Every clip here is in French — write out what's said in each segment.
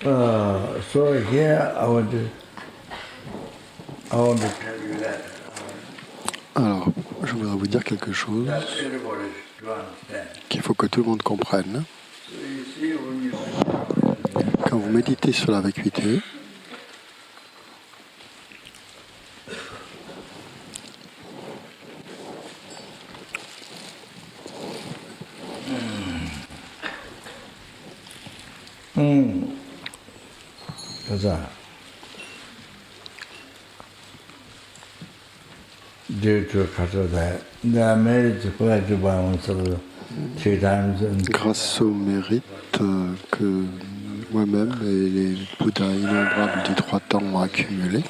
So here I want to tell you that Alors, je voudrais vous dire quelque chose everybody should understand. qu'il faut que tout le monde comprenne. So you see, when you meditate, Quand vous méditez sur la vacuité, 그래서 due 가서 내가 매일 그래가지고 보면서 three times grâce au mérite que moi-même et les Bouddhas innombrables du trois temps ont accumulé,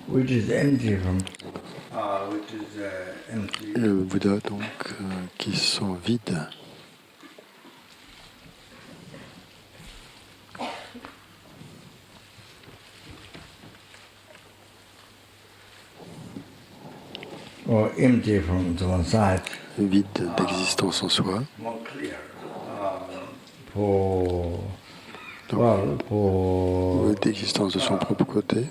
which is empty from which is empty. le Bouddha donc qui sont vides, Or empty from one side. vides d'existence en soi, More clear. d'existence de son propre côté.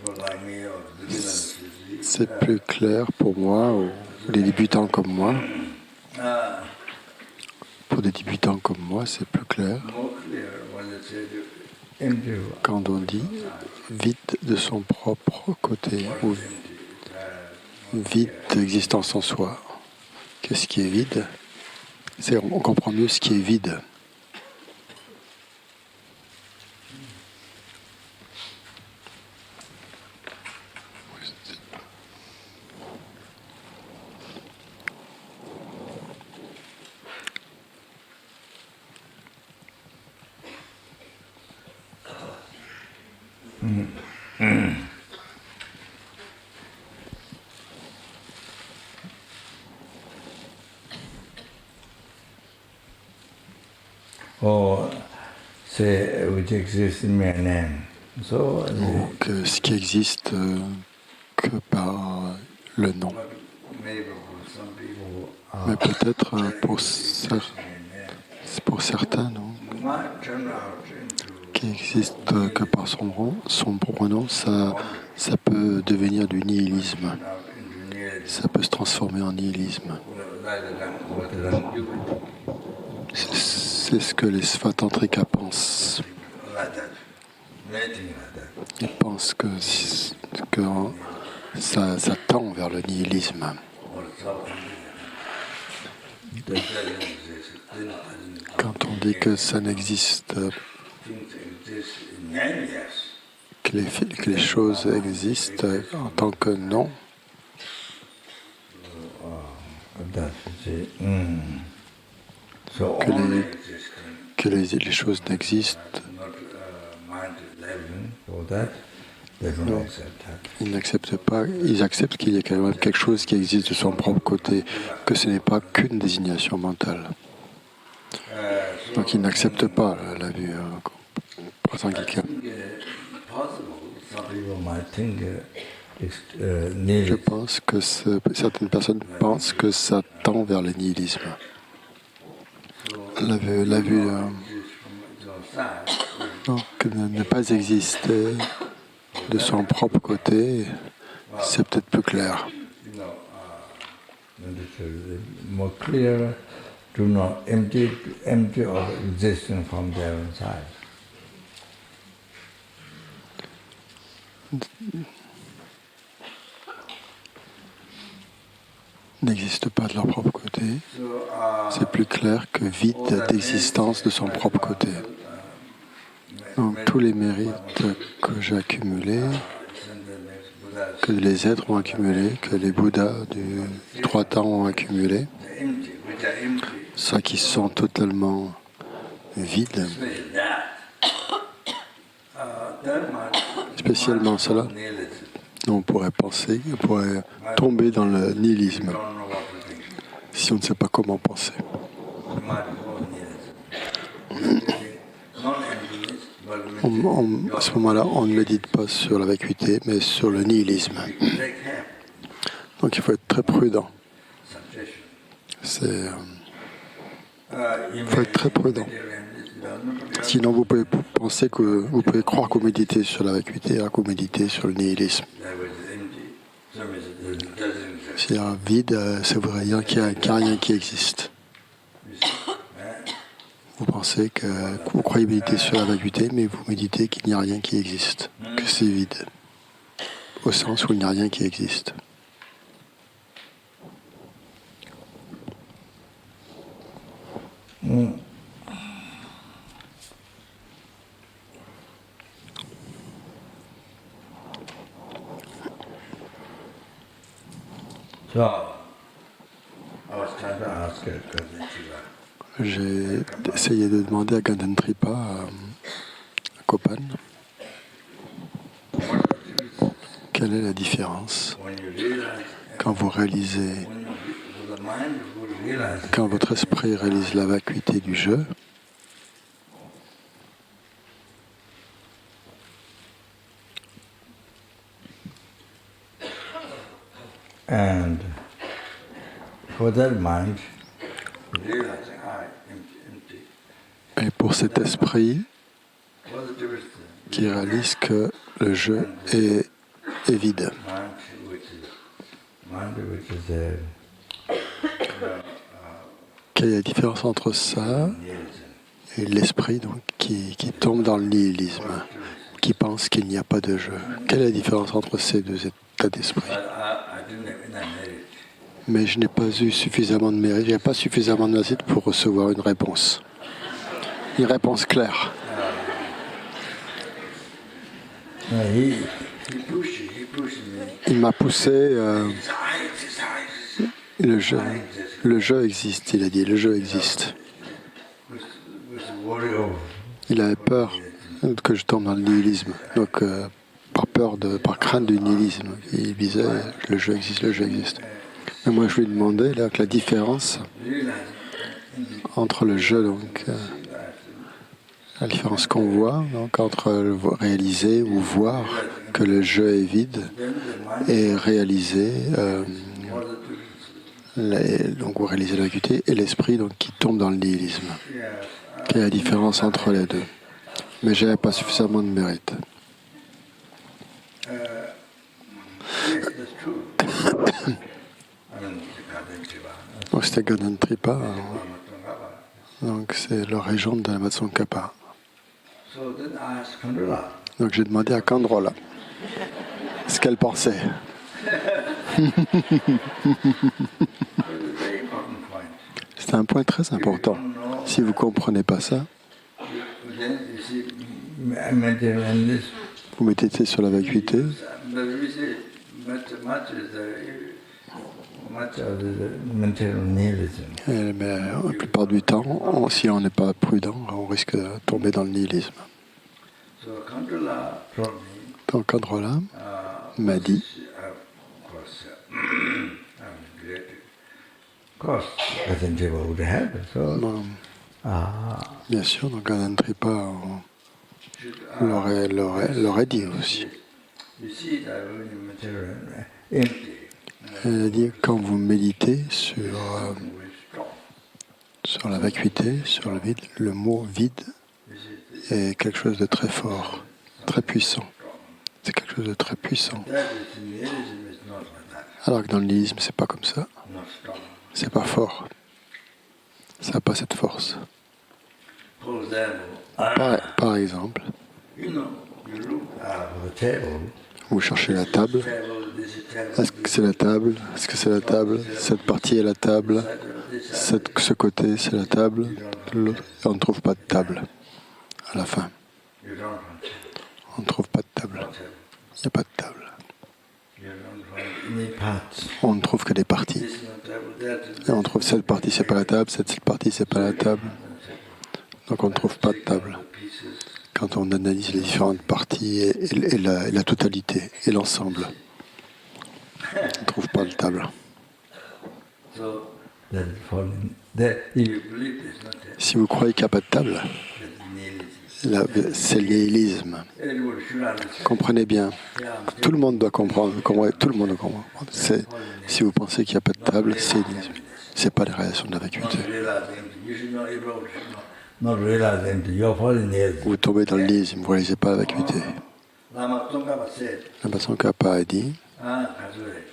For like me or the beginners, C'est plus clair pour moi, ou les débutants comme moi. Pour des débutants comme moi, c'est plus clair more clear when it says empty. quand on dit vide de son propre côté ou vide d'existence en soi. Qu'est-ce qui est vide? On comprend mieux ce qui est vide. Or say which exists in mere name. So Donc, ce qui existe que par le nom. maybe for some people Mais peut-être pour certains, non, might turn out into qui existe que par son propre nom, ça peut devenir du nihilisme. Ça peut se transformer en nihilisme. C'est ce que les Svatantrika pensent. Ils pensent que ça tend vers le nihilisme. Quand on dit que ça n'existe, que les choses existent en tant que non, que les choses n'existent, non, ils n'acceptent pas, ils acceptent qu'il y a quand même quelque chose qui existe de son propre côté, que ce n'est pas qu'une désignation mentale. Donc ils n'acceptent pas la vue prasangika. Je pense que certaines personnes pensent que ça tend vers le nihilisme. La vue que ne pas exister de son propre côté, c'est peut-être plus clair. More clear, do not empty of existence from their own side. N'existe pas de leur propre côté, c'est plus clair que vide d'existence de son propre côté. Donc tous les mérites que j'ai accumulés, que les êtres ont accumulés, que les Bouddhas du trois temps ont accumulés, ceux qui sont totalement vides, spécialement cela, On pourrait penser, on pourrait tomber dans le nihilisme si on ne sait pas comment penser. À ce moment-là, on ne médite pas sur la vacuité, mais sur le nihilisme. Donc il faut être très prudent. Il faut être très prudent. Sinon, vous pouvez penser que vous pouvez croire que vous méditez sur la vacuité, alors que vous méditez sur le nihilisme. S'il y a un vide, ça voudrait dire qu'il n'y a rien qui existe. Vous pensez que vous croyez méditer sur la vacuité, mais vous méditez qu'il n'y a rien qui existe, que c'est vide, au sens où il n'y a rien qui existe. J'ai essayé de demander à Ganden Tripa, à Kopan, quelle est la différence quand vous réalisez, quand votre esprit réalise la vacuité du jeu, and for that mind, et pour cet esprit qui réalise que le jeu est vide. Quelle est la différence entre ça et l'esprit donc, qui tombe dans le nihilisme, qui pense qu'il n'y a pas de jeu? Quelle est la différence entre ces deux états d'esprit? Mais je n'ai pas eu suffisamment de mérite, je n'ai pas suffisamment de mérite pour recevoir une réponse claire. Il m'a poussé. Le jeu existe, il a dit, le jeu existe. Il avait peur que je tombe dans le nihilisme, donc par crainte du nihilisme. Il disait, le jeu existe, le jeu existe. Mais moi je lui demandais là, que la différence entre le jeu, donc la différence qu'on voit, donc entre réaliser ou voir que le jeu est vide et réaliser, donc vous réalisez la vacuité, et l'esprit donc qui tombe dans le nihilisme. Quelle est la différence entre les deux? Mais je n'avais pas suffisamment de mérite. Donc c'était Ganden Tripa, donc c'est le régent de la Matsongkhapa. Donc j'ai demandé à Kandrola ce qu'elle pensait. C'est un point très important. Si vous ne comprenez pas ça, vous méditez sur la vacuité. Mais la plupart du temps, si on n'est pas prudent, on risque de tomber dans le nihilisme. Donc Kandrola m'a dit, bien sûr, donc Ganden Tripa l'aurait dit aussi. Elle a dit, quand vous méditez sur la vacuité, sur le vide, le mot vide est quelque chose de très fort, très puissant. C'est quelque chose de très puissant. Alors que dans le nihilisme, c'est pas comme ça. C'est pas fort. Ça n'a pas cette force. Par exemple, vous cherchez la table. Est-ce que c'est la table? Est-ce que c'est la table? Cette partie est la table. Ce côté, c'est la table. On ne trouve pas de table à la fin. On ne trouve pas de table. Il n'y a pas de table. On ne trouve que des parties. Et on trouve cette partie, c'est pas la table, cette partie, c'est pas la table. Donc on ne trouve pas de table. Quand on analyse les différentes parties et la totalité et l'ensemble. ne trouve pas de table. So that is falling. There, if you believe there's not there, Si vous croyez qu'il n'y a pas de table, that's nihilism. c'est le nihilisme. Everybody should understand. Comprenez bien. Tout le monde doit comprendre. Tout le monde doit comprendre. Si vous pensez qu'il n'y a pas de table, c'est pas les réalisations de la vacuité. Not realizing, you should know, everybody should know. Not realizing you're falling nihilism. Vous tombez dans le nihilisme, vous ne réalisez pas la vacuité. Lama Tsongkhapa said, Lama Tsongkhapa a dit, Kazure,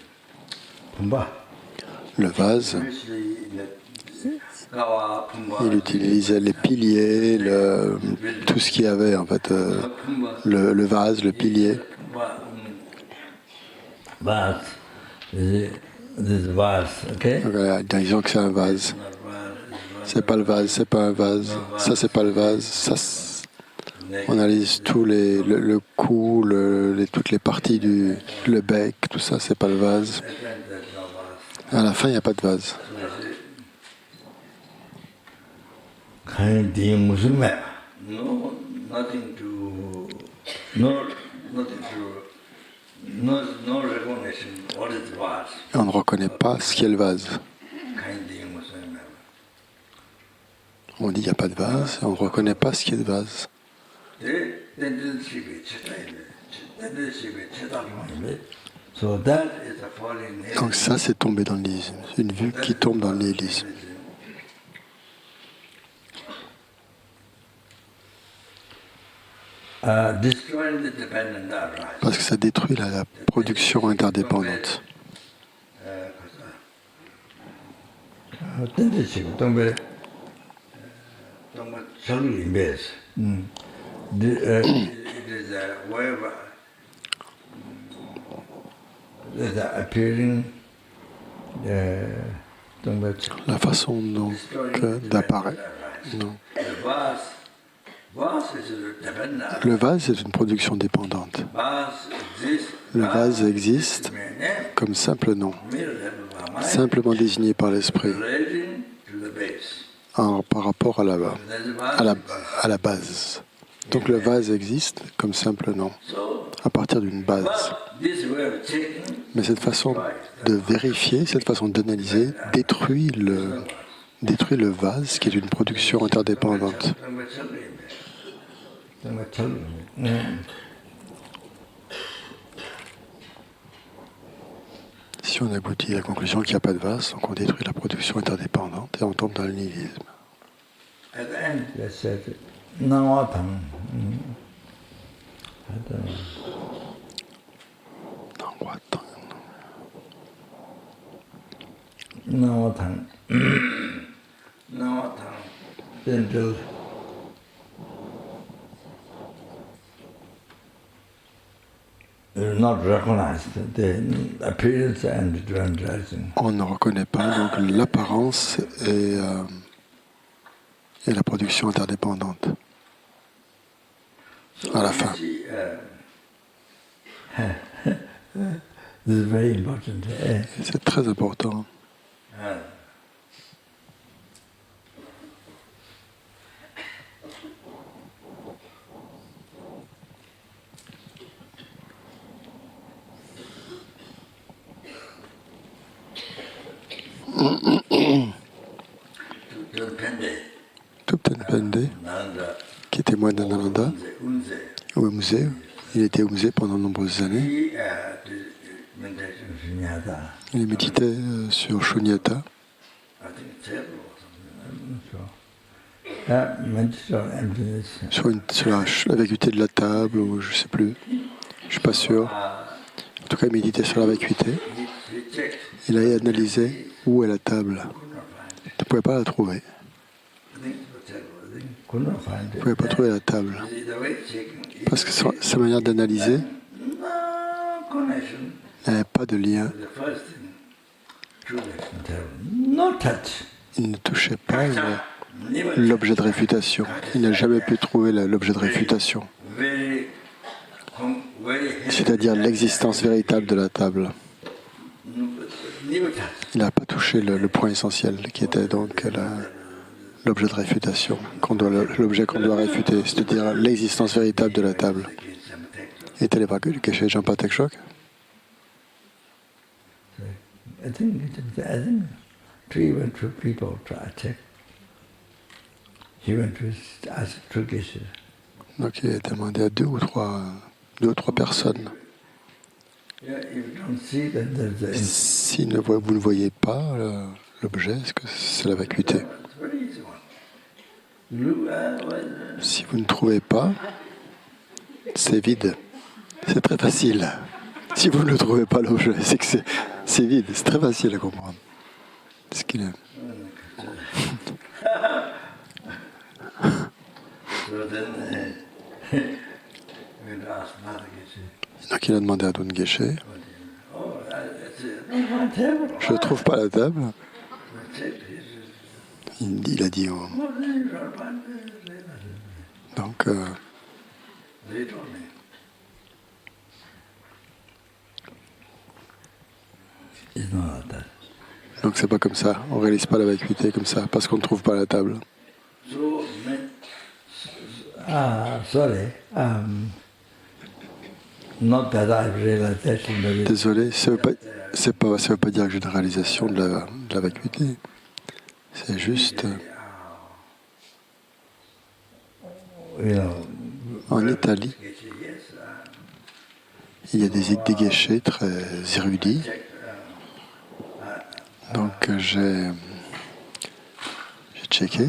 Pumba. le vase, Especially Gawa, Pumba. il utilisait les piliers, tout ce qu'il y avait en fait, le vase, le pilier. Vase. This vase, okay? Donc, voilà, disons que c'est un vase. C'est pas le vase, c'est pas un vase. Ça, c'est pas le vase. Ça, on analyse tous le cou, toutes les parties le bec, tout ça, c'est pas le vase. À la fin, il n'y a pas de vase. No, nothing to, no recognition. What is vase? Et on ne reconnaît pas ce qu'est le vase. On dit qu'il n'y a pas de vase, et on ne reconnaît pas ce qu'est le vase. Donc ça, c'est tomber dans le nihilisme. C'est une vue qui tombe dans le nihilisme. Parce que ça détruit la production interdépendante. La façon donc d'apparaître. Le vase est une production dépendante. Le vase existe comme simple nom, simplement désigné par l'esprit par rapport à la base. Donc le vase existe comme simple nom, à partir d'une base. Mais cette façon de vérifier, cette façon d'analyser, détruit le vase qui est une production interdépendante. Si on aboutit à la conclusion qu'il n'y a pas de vase, donc on détruit la production interdépendante et on tombe dans le nihilisme. On ne reconnaît pas donc l'apparence et la production interdépendante à la fin. C'est très important. Thupten Pende, qui était moine d'Ananda, au musée, il était au musée pendant de nombreuses années. Il méditait sur Shunyata. Sur la vacuité de la table, ou je ne sais plus, je ne suis pas sûr. En tout cas, il méditait sur la vacuité. Il a analysé où est la table. Il ne pouvait pas la trouver. Il ne pouvait pas trouver la table. Parce que sa manière d'analyser, il n'y avait pas de lien. Il ne touchait pas l'objet de réfutation. Il n'a jamais pu trouver l'objet de réfutation. C'est-à-dire l'existence véritable de la table. Il n'a pas touché le point essentiel, qui était donc l'objet de réfutation, l'objet qu'on doit réfuter, c'est-à-dire l'existence véritable de la table. Et tel est pas que le cachet Jean Patek Choc. I think 3 people to attack. He went to ask Geshe. Donc il a demandé à deux ou trois personnes. Si vous ne voyez pas l'objet, est-ce que c'est la vacuité? Si vous ne trouvez pas, c'est vide. C'est très facile. Si vous ne trouvez pas l'objet, c'est que c'est vide. C'est très facile à comprendre. Ce qu'il est. Donc il a demandé à Don Geshe. Je ne trouve pas la table. Il a dit. Donc. Donc c'est pas comme ça. On réalise pas la vacuité comme ça parce qu'on ne trouve pas la table. Sorry. Not that I've realized that in the... Désolé, ça veut pas dire que j'ai une réalisation de la vacuité. C'est juste. En Italie, il y a des geshe très érudits. Donc j'ai checké.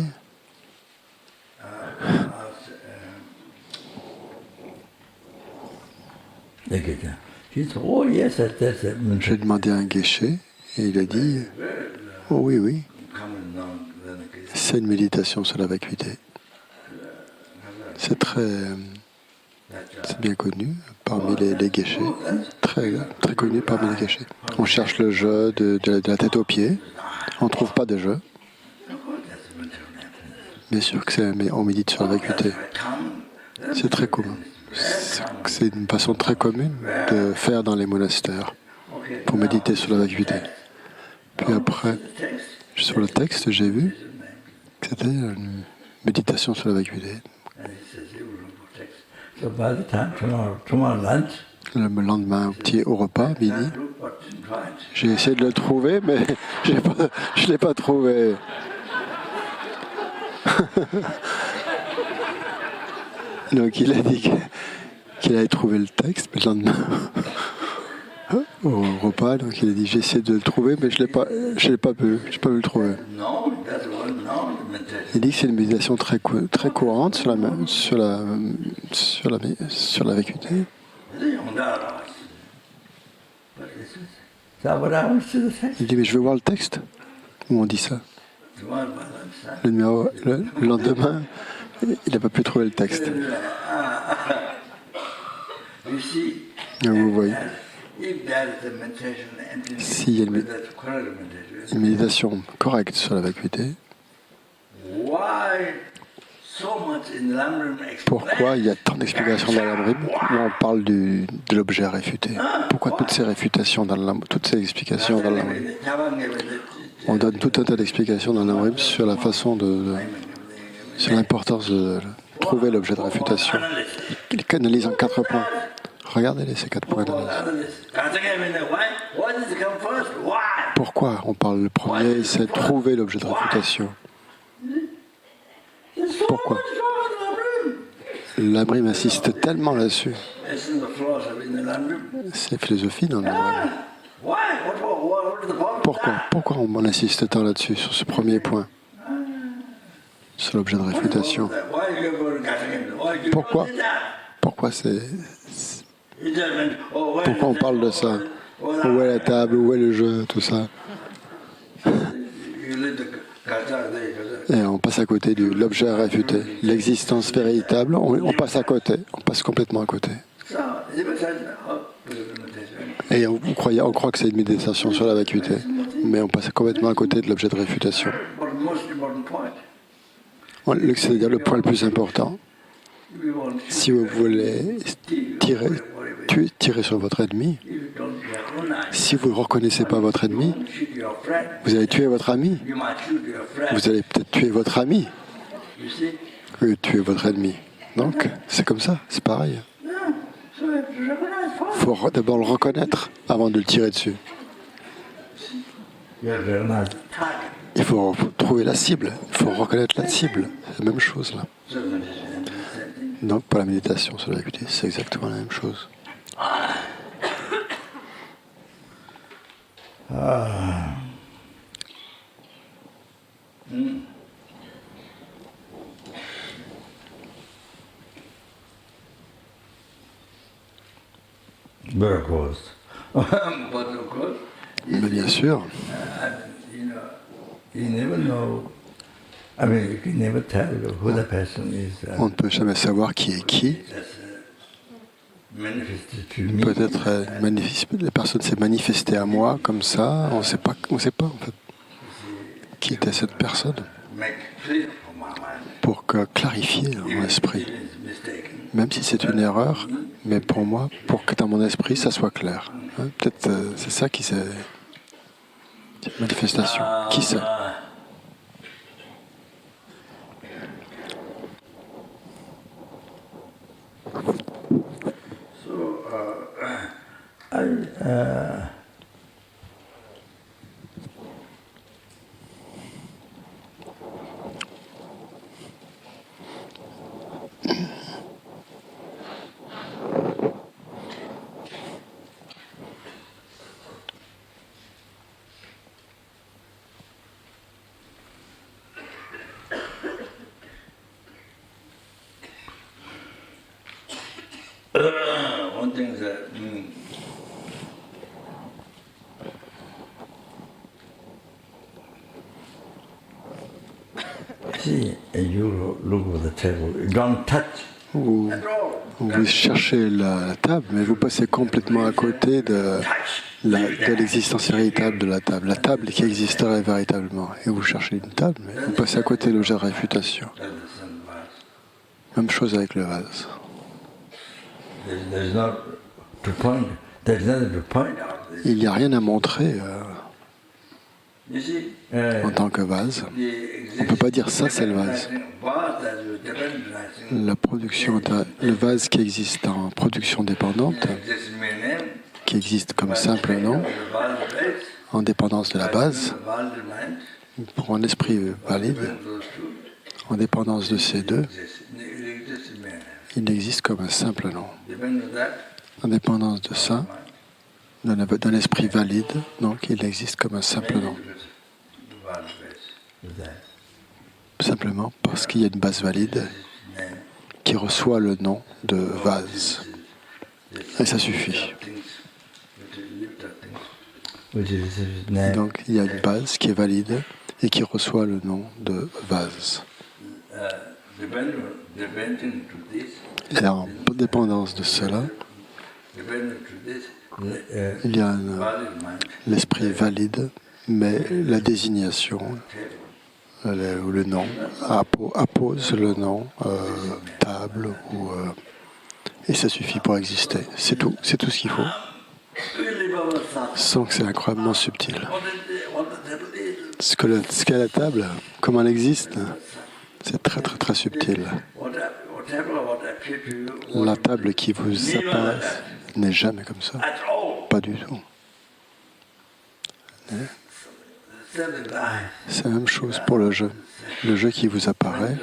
J'ai demandé à un geshe et il a dit « Oh oui, oui, c'est une méditation sur la vacuité. » C'est bien connu parmi les geshe, très connu parmi les geshe. On cherche le jeu de la tête aux pieds, on ne trouve pas de jeu. Bien sûr que on médite sur la vacuité. C'est très commun. C'est une façon très commune de faire dans les monastères pour méditer sur la vacuité. Puis après, sur le texte, j'ai vu que c'était une méditation sur la vacuité. Le lendemain, au repas, midi, j'ai essayé de le trouver, mais je ne l'ai pas trouvé. Donc il a dit qu'il avait trouvé le texte, mais le lendemain, au repas, donc il a dit j'ai essayé de le trouver, mais je l'ai pas pu le trouver. Il dit que c'est une méditation très courante sur la vacuité. Il dit mais je veux voir le texte où on dit ça. Le lendemain, il n'a pas pu trouver le texte. Vous voyez, s'il y a une méditation correcte sur la vacuité, pourquoi il y a tant d'explications dans l'Amrim où on parle de l'objet réfuté? Pourquoi toutes ces réfutations toutes ces explications dans l'Amrim? On donne tout un tas d'explications dans l'Amrim sur la façon sur l'importance de trouver l'objet de réfutation. Il canalise en 4 points. Regardez ces 4 points d'analyse. Pourquoi on parle le premier, c'est trouver l'objet de réfutation? Pourquoi? L'Amrim insiste tellement là-dessus. C'est philosophie dans l'Amrim. Pourquoi on insiste tant là-dessus, sur ce premier point, sur l'objet de réfutation? Pourquoi on parle de ça? Où est la table? Où est le jeu? Tout ça. Et on passe à côté de l'objet à réfuter. L'existence véritable, on passe à côté. On passe complètement à côté. Et on croit que c'est une méditation sur la vacuité, mais on passe complètement à côté de l'objet de réfutation. C'est-à-dire le point le plus important. Si vous voulez tirer sur votre ennemi, si vous ne reconnaissez pas votre ennemi, vous allez tuer votre ami. Vous allez peut-être tuer votre ami que tuer votre ennemi. Donc, c'est comme ça, c'est pareil. Il faut d'abord le reconnaître avant de le tirer dessus. You have to recognize the target. Il faut trouver la cible, il faut reconnaître la cible. C'est la même chose là. So meditation is the same thing. Donc pour la méditation sur la vérité, c'est exactement la même chose. But of course, Mais bien sûr, you know, you never know. I mean, you can never tell who the person is. on ne peut jamais savoir qui est qui. Manifested to me. Peut-être la personne s'est manifestée à moi comme ça, on ne sait pas en fait qui était cette personne. Make clear for my mind. Pour clarifier mon esprit, It is mistaken. même si c'est une erreur, mais pour moi, pour que dans mon esprit ça soit clair. Hein, peut-être c'est ça qui c'est cette manifestation. Qui c'est? One thing that see, you look at the table. You don't touch Vous, at all. vous cherchez la table, mais vous passez complètement à côté de l'existence véritable de la table qui existerait véritablement. Et vous cherchez une table, mais vous passez à côté de l'objet de réfutation. That's the same vase. Même chose avec le vase. There's not to point. There's nothing to point out. Il n'y a rien à montrer You see, en tant que vase. On ne peut pas dire ça, c'est le vase. La production, le vase qui existe en production dépendante, qui existe comme simple nom, en dépendance de la base, pour un esprit valide, en dépendance de ces deux, il existe comme un simple nom. En dépendance de ça, d'un esprit valide, donc il existe comme un simple nom. Simplement parce qu'il y a une base valide qui reçoit le nom de vase. Et ça suffit. Donc il y a une base qui est valide et qui reçoit le nom de vase. Et en dépendance de cela, il y a l'esprit valide, mais la désignation ou le nom appose le nom table et ça suffit pour exister. C'est tout ce qu'il faut. Sans que c'est incroyablement subtil. Ce qu'est la table, comment elle existe, c'est très très très subtil. La table qui vous apparaît n'est jamais comme ça. Pas du tout. C'est la même chose pour le jeu. Le jeu qui vous apparaît.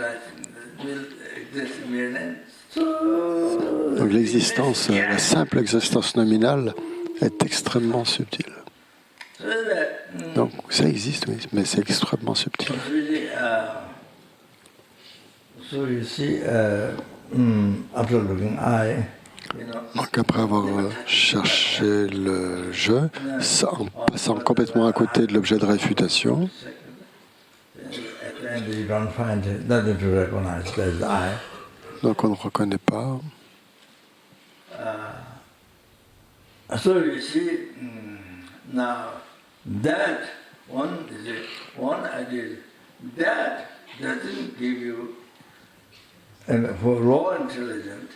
Donc l'existence, la simple existence nominale est extrêmement subtile. Donc ça existe, oui, mais c'est extrêmement subtil. Donc après avoir cherché le jeu, en passant complètement à côté de l'objet de réfutation, donc on ne reconnaît pas. So you see, now that one idea, that doesn't give you, and for raw intelligence,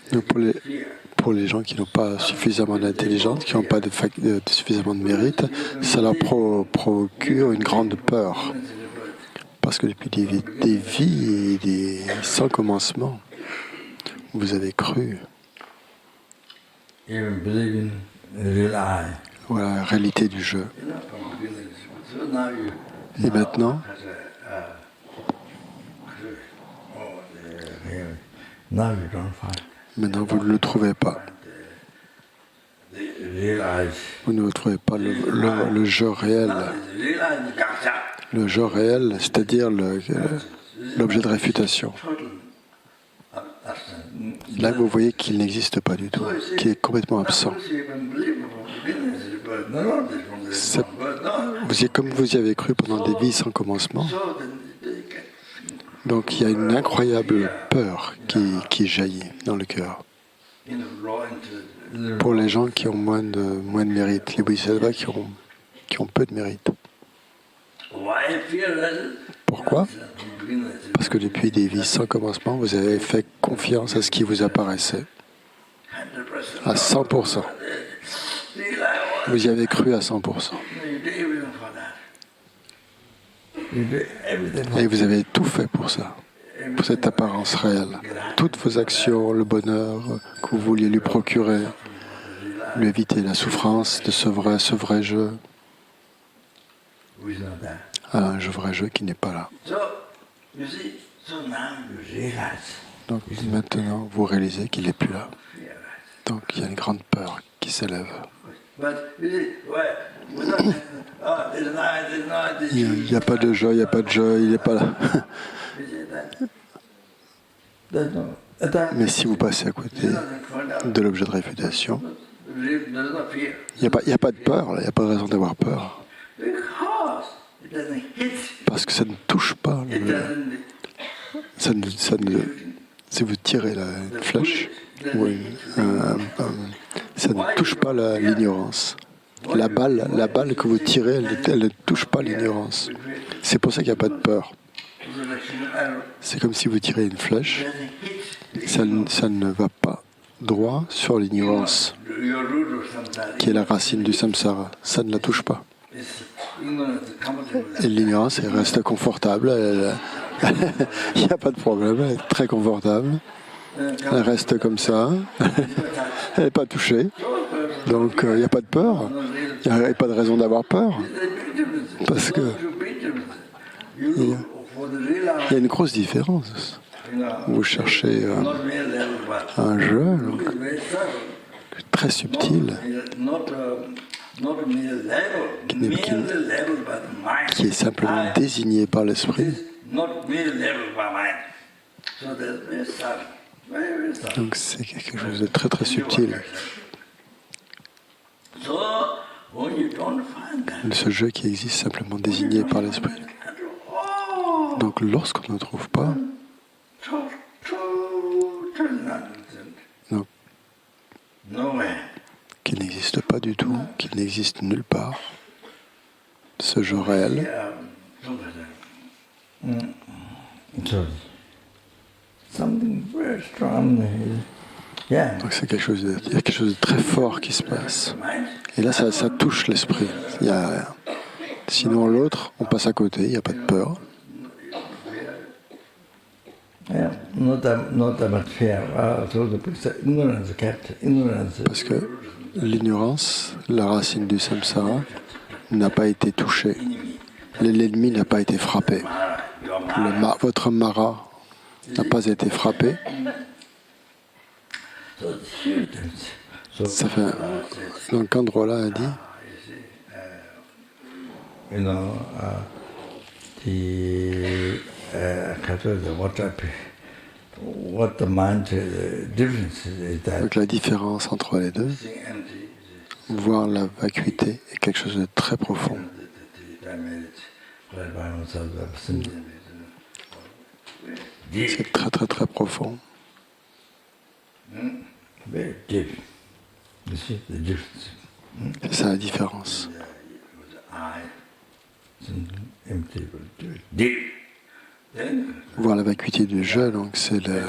fear. Pour les gens qui n'ont pas suffisamment d'intelligence, qui n'ont pas suffisamment de mérite, ça leur procure une grande peur. Parce que depuis des vies et sans commencement, vous avez cru Even believe in real I. voilà la réalité du jeu. Et maintenant, vous ne le trouvez pas. Vous ne trouvez pas le je réel. Le je réel, c'est-à-dire l'objet de réfutation. Là, vous voyez qu'il n'existe pas du tout, qu'il est complètement absent. Comme vous y avez cru pendant des vies sans commencement. Donc il y a une incroyable peur qui jaillit dans le cœur. Pour les gens qui ont moins de mérite, les bodhisattvas qui ont peu de mérite. Pourquoi ? Parce que depuis des vies sans commencement, vous avez fait confiance à ce qui vous apparaissait. À 100%. Vous y avez cru à 100%. Et vous avez tout fait pour ça, pour cette apparence réelle. Toutes vos actions, le bonheur que vous vouliez lui procurer, lui éviter la souffrance de ce vrai jeu. Un vrai jeu qui n'est pas là. Donc maintenant, vous réalisez qu'il n'est plus là. Donc il y a une grande peur qui s'élève. Il n'y a pas de jeu, il n'est pas là. Mais si vous passez à côté de l'objet de réfutation, il n'y a pas de peur, il n'y a pas de raison d'avoir peur. Parce que ça ne touche pas. Si vous tirez une flèche, ça ne touche pas l'ignorance. La balle que vous tirez, elle ne touche pas l'ignorance. C'est pour ça qu'il n'y a pas de peur. C'est comme si vous tirez une flèche, ça ne va pas droit sur l'ignorance, qui est la racine du samsara. Ça ne la touche pas. Et l'ignorance, elle reste confortable. Il n'y a pas de problème, elle est très confortable. Elle reste comme ça. Elle n'est pas touchée. Donc il n'y a pas de peur. Il n'y a pas de raison d'avoir peur. Parce que il y a une grosse différence. Vous cherchez un jeu très subtil qui est simplement désigné par l'esprit. Donc c'est quelque chose de très très subtil. Ce jeu qui existe simplement désigné par l'esprit. Donc lorsqu'on ne trouve pas, donc, qu'il n'existe pas du tout, qu'il n'existe nulle part, ce jeu réel. Donc c'est quelque chose il y a quelque chose de très fort qui se passe. Et là, ça touche l'esprit. Sinon, l'autre, on passe à côté, il n'y a pas de peur. Parce que l'ignorance, la racine du samsara, n'a pas été touchée. L'ennemi n'a pas été frappé. Votre mara n'a pas été frappé. Ça fait. Donc Kandrola a dit. Donc la différence entre les deux, voir la vacuité est quelque chose de très profond. C'est très très très profond. C'est ça la différence. Voir la vacuité du jeu, donc c'est le.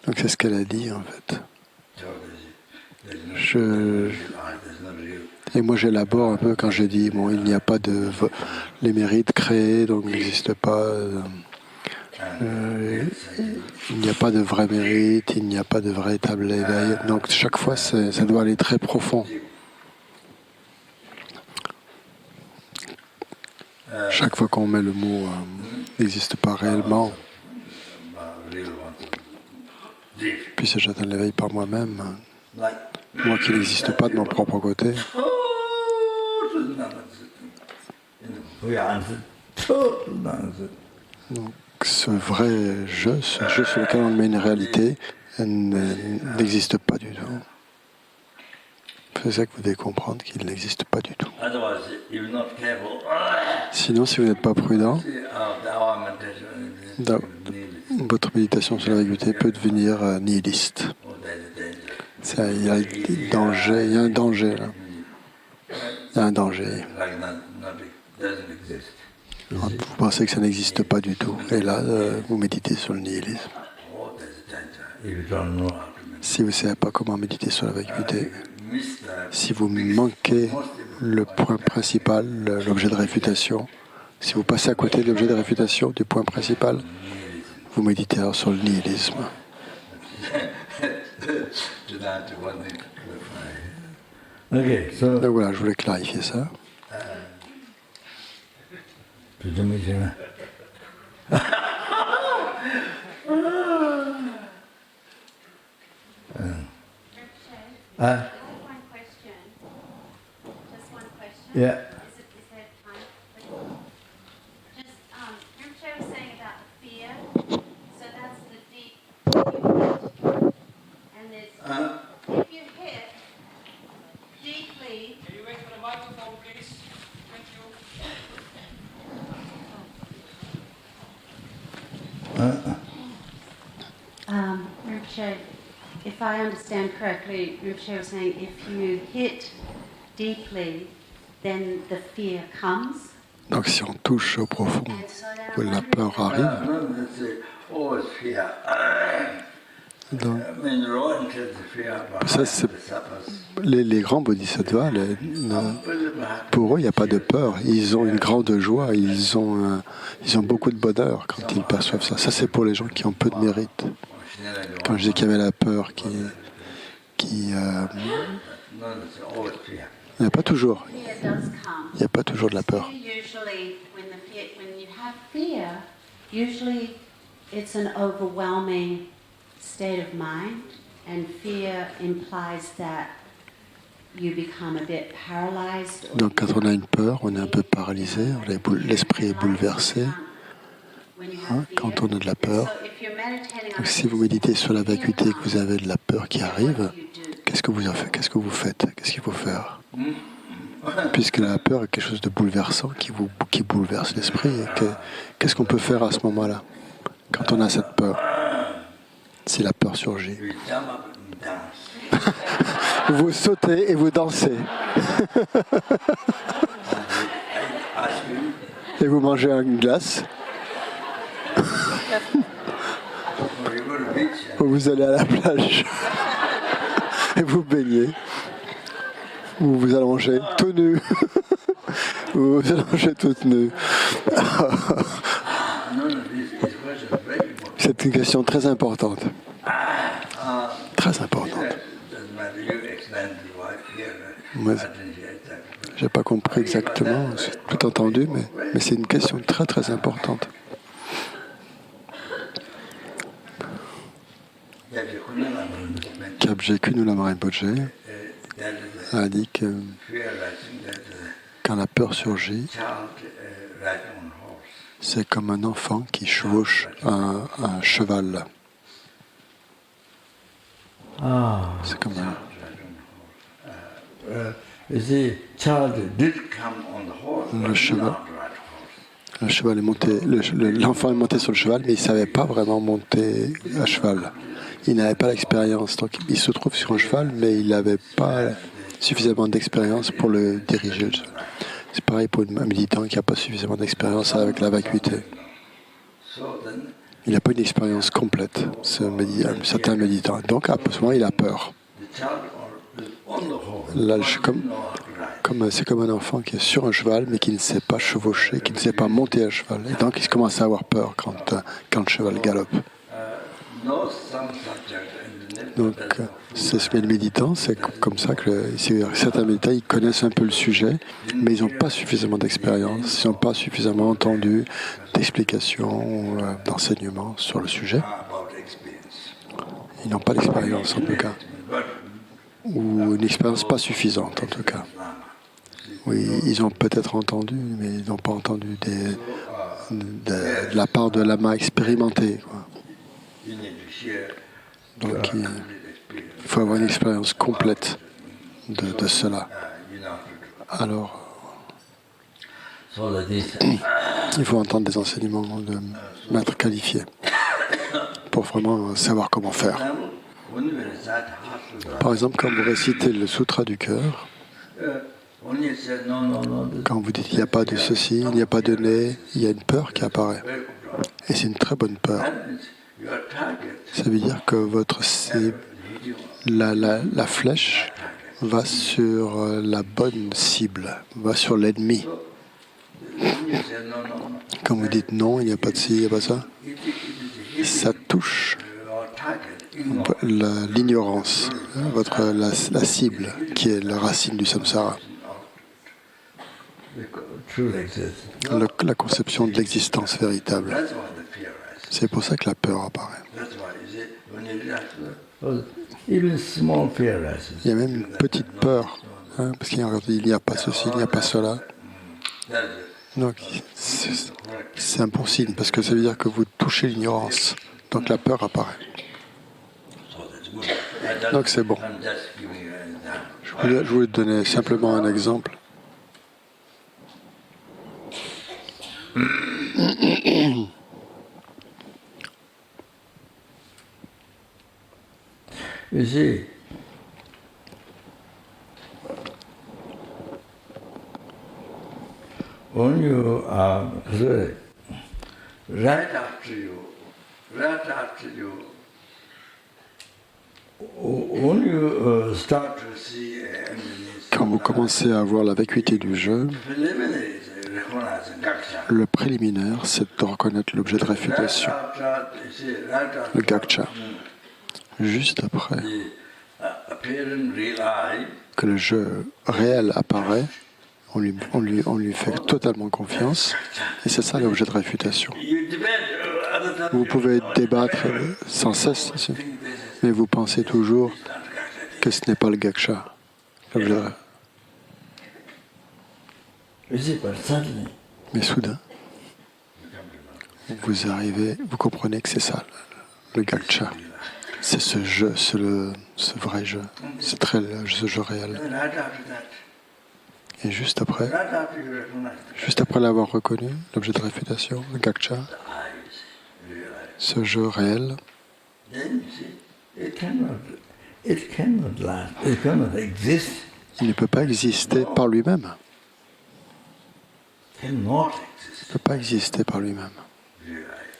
Donc c'est ce qu'elle a dit en fait. Et moi j'élabore un peu quand je dis bon, il n'y a pas de les mérites créés, donc il n'existe pas Il n'y a pas de vrai mérite, il n'y a pas de véritable éveil. Donc chaque fois, ça doit aller très profond. Chaque fois qu'on met le mot n'existe pas réellement, puisse j'atteindre l'éveil par moi-même, moi qui n'existe pas de mon propre côté. Donc, ce vrai jeu, ce jeu sur lequel on met une réalité, n'existe pas du tout. C'est ça que vous devez comprendre, qu'il n'existe pas du tout. Sinon, si vous n'êtes pas prudent, votre méditation sur la vacuité peut devenir nihiliste. Il y a un danger là. Il y a un danger. Vous pensez que ça n'existe pas du tout. Et là, vous méditez sur le nihilisme. Si vous ne savez pas comment méditer sur la vacuité, si vous manquez le point principal, l'objet de réfutation, si vous passez à côté de l'objet de réfutation, du point principal, vous méditez alors sur le nihilisme. Donc voilà, je voulais clarifier ça. Yeah. Is that fine? Just, Rinpoche was saying about the fear. So that's the deep hit. And there's, if you hit deeply. Can you wait for the microphone, please? Thank you. Rinpoche, if I understand correctly, Rinpoche was saying if you hit deeply, then the fear comes. Donc si on touche au profond, And so then où I'm la wondering peur arrive, donc, ça, c'est, les grands bodhisattvas, pour eux, il n'y a pas de peur. Ils ont une grande joie, ils ont beaucoup de bonheur quand ils perçoivent ça. Ça, c'est pour les gens qui ont peu de mérite. Quand je dis qu'il y avait la peur il n'y a pas toujours. fear does come. Il n'y a pas toujours de la peur. Usually, when you have fear, usually it's an overwhelming state of mind, and fear implies that you become a bit paralyzed. Donc quand on a une peur, on est un peu paralysé, l'esprit est bouleversé. Quand on a de la peur, donc si vous méditez sur la vacuité et que vous avez de la peur qui arrive, qu'est-ce que vous faites? Qu'est-ce qu'il faut faire? Puisque la peur est quelque chose de bouleversant qui bouleverse l'esprit, qu'est-ce qu'on peut faire à ce moment-là, quand on a cette peur, si la peur surgit? Vous sautez et vous dansez. Et vous mangez une glace. Vous allez à la plage et vous baignez. Ou vous allongez tout nu. Ou vous allongez tout nu. C'est une question très importante. Très importante. Moi, j'ai pas compris exactement, j'ai tout entendu, mais c'est une question très très importante. Kabje Kunula Rinpoche a dit que quand la peur surgit, c'est comme un enfant qui chevauche un cheval. C'est comme un... Le cheval est monté, l'enfant est monté sur le cheval, mais il ne savait pas vraiment monter à cheval. Il n'avait pas l'expérience. Donc il se trouve sur un cheval, mais il n'avait pas suffisamment d'expérience pour le diriger. C'est pareil pour un méditant qui n'a pas suffisamment d'expérience avec la vacuité. Il n'a pas une expérience complète, un certain méditant. Donc à ce moment, il a peur. Là, c'est comme un enfant qui est sur un cheval, mais qui ne sait pas chevaucher, qui ne sait pas monter à cheval. Et donc, il commence à avoir peur quand le cheval galope. Donc, c'est ce qu'est le méditant, c'est comme ça que certains méditants, ils connaissent un peu le sujet, mais ils n'ont pas suffisamment d'expérience, ils n'ont pas suffisamment entendu d'explications, d'enseignements sur le sujet. Ils n'ont pas d'expérience en tout cas, ou une expérience pas suffisante en tout cas. Oui, ils ont peut-être entendu, mais ils n'ont pas entendu de la part de lama expérimenté, quoi. Donc il faut avoir une expérience complète de cela. Alors, il faut entendre des enseignements de maîtres qualifiés pour vraiment savoir comment faire. Par exemple, quand vous récitez le Sutra du cœur, quand vous dites qu'il n'y a pas de ceci, il n'y a pas de nez, il y a une peur qui apparaît. Et c'est une très bonne peur. Ça veut dire que votre cible, la flèche va sur la bonne cible, va sur l'ennemi. Quand vous dites non, il n'y a pas de ci, il n'y a pas ça, ça touche l'ignorance, la cible qui est la racine du samsara. La conception de l'existence véritable. C'est pour ça que la peur apparaît. Il y a même une petite peur, parce qu'il n'y a pas ceci, il n'y a pas cela. Donc, c'est un bon signe, parce que ça veut dire que vous touchez l'ignorance. Donc la peur apparaît. Donc c'est bon. Je voulais te donner simplement un exemple. You see, when you are right after you, when you start to see Quand vous commencez à avoir la vacuité du jeu, le préliminaire, c'est de reconnaître l'objet de réfutation, le gaksha. Juste après que le jeu réel apparaît, on lui fait totalement confiance, et c'est ça l'objet de réfutation. Vous pouvez débattre sans cesse, mais vous pensez toujours que ce n'est pas le gaksha. Mais soudain, vous comprenez que c'est ça, le gaksha. C'est ce jeu, ce vrai jeu, ce jeu réel. Et juste après l'avoir reconnu, l'objet de réfutation, le gaksha, ce jeu réel, il ne peut pas exister par lui-même. Il ne peut pas exister par lui-même.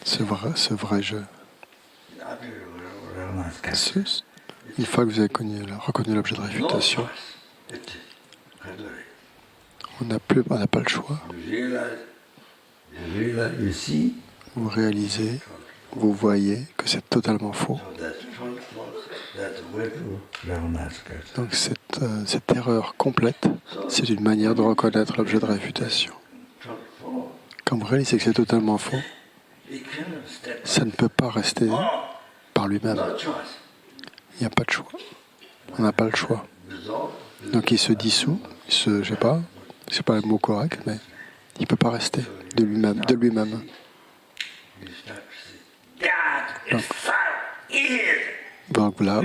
Ce vrai jeu. Une fois que vous avez reconnu l'objet de réfutation, on n'a pas le choix. Vous réalisez, vous voyez que c'est totalement faux. Donc cette erreur complète, c'est une manière de reconnaître l'objet de réfutation. Quand vous réalisez que c'est totalement faux, ça ne peut pas rester par lui-même. Il n'y a pas de choix. On n'a pas le choix. Donc il se dissout, je sais pas, c'est pas le mot correct, mais il ne peut pas rester de lui-même. Donc là,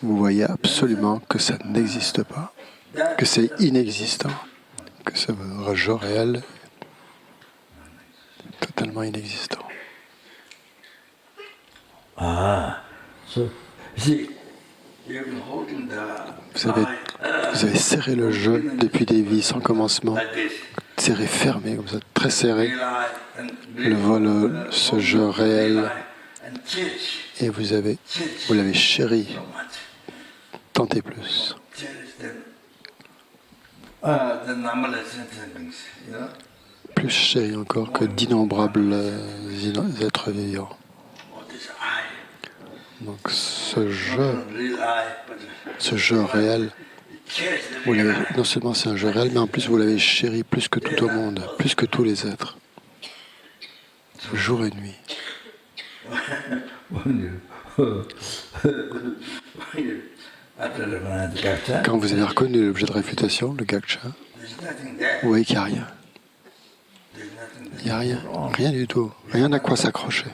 vous voyez absolument que ça n'existe pas, que c'est inexistant, que ce jeu réel est totalement inexistant. Vous avez serré le jeu depuis des vies sans commencement, serré fermé, comme ça, très serré, ce jeu réel, et vous l'avez chéri, tant et plus. The numberless things, you know. Plus chéri encore que d'innombrables êtres vivants. What is I? Donc ce Not real I, but jeu réel, cherish the vous real l'avez, I. non seulement c'est un jeu réel, mais en plus vous l'avez chéri plus que tout au monde, plus que tous les êtres, jour et nuit. After the Gacha, Quand vous avez reconnu l'objet de réfutation, le Gaksha, there's nothing there. vous voyez qu'il n'y a rien. There's nothing there. Il n'y a rien, rien du tout, rien à quoi s'accrocher.